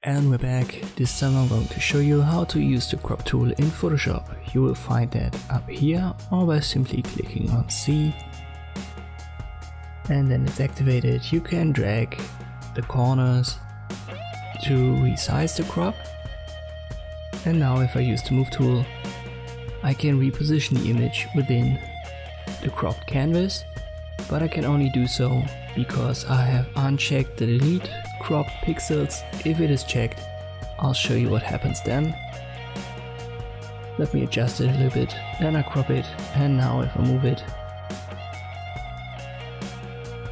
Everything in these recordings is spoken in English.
And we're back. This time I'm going to show you how to use the crop tool in Photoshop. You will find that up here or by simply clicking on C. And then it's activated. You can drag the corners to resize the crop. And now if I use the move tool, I can reposition the image within the cropped canvas, but I can only do so because I have unchecked the delete crop pixels. If it is checked, I'll show you what happens then. Let me adjust it a little bit, then I crop it, and now if I move it,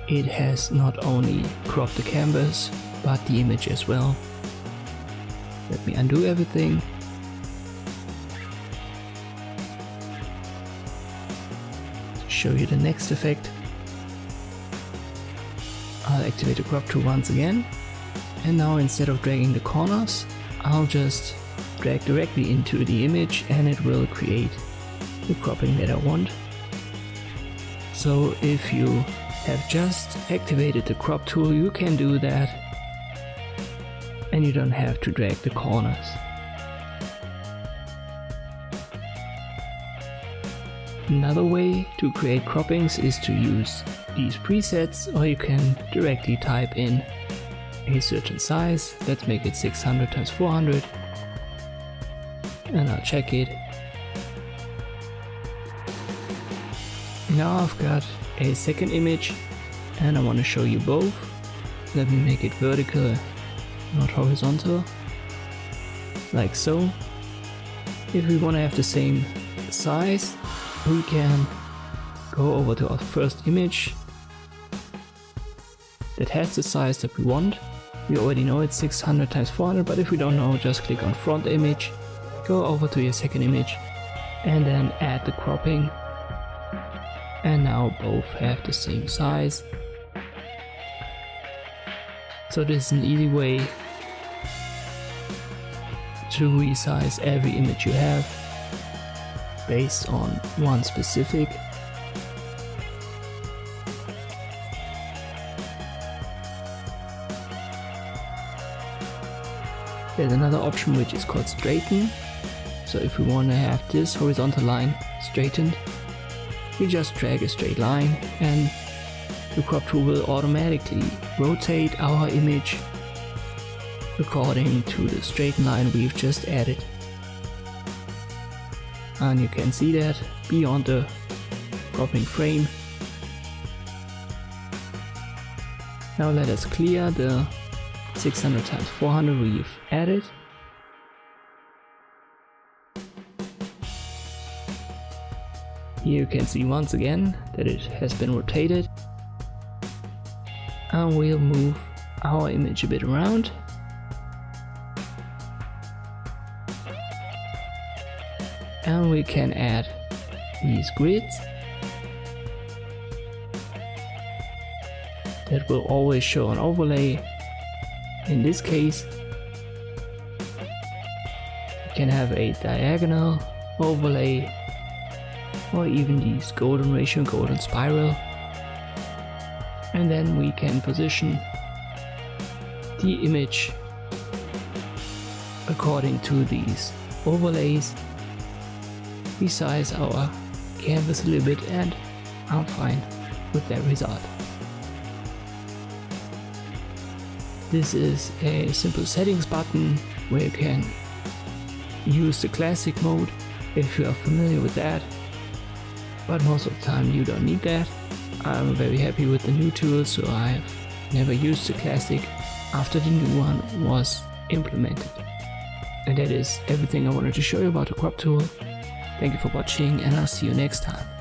it has not only cropped the canvas, but the image as well. Let me undo everything. To show you the next effect, I'll activate the crop tool once again, and now instead of dragging the corners, I'll just drag directly into the image and it will create the cropping that I want. So if you have just activated the crop tool, you can do that and you don't have to drag the corners. Another way to create croppings is to use these presets, or you can directly type in a certain size. Let's make it 600 x 400 and I'll check it. Now I've got a second image and I want to show you both. Let me make it vertical, not horizontal, like so. If we want to have the same size, we can go over to our first image that has the size that we want. We already know it's 600 x 400, but if we don't know, just click on front image, go over to your second image and then add the cropping. And now both have the same size. So this is an easy way to resize every image you have based on one specific. There's another option which is called straighten. So if we want to have this horizontal line straightened, we just drag a straight line and the crop tool will automatically rotate our image according to the straight line we've just added. And you can see that beyond the cropping frame. Now let us clear the 600 x 400 we've added. Here you can see once again that it has been rotated. And we'll move our image a bit around. And we can add these grids that will always show an overlay. In this case, you can have a diagonal overlay or even these golden ratio, golden spiral. And then we can position the image according to these overlays. Resize our canvas a little bit and I'm fine with that result. This is a simple settings button where you can use the classic mode if you are familiar with that, but most of the time you don't need that. I'm very happy with the new tool, so I've never used the classic after the new one was implemented. And that is everything I wanted to show you about the crop tool. Thank you for watching and I'll see you next time.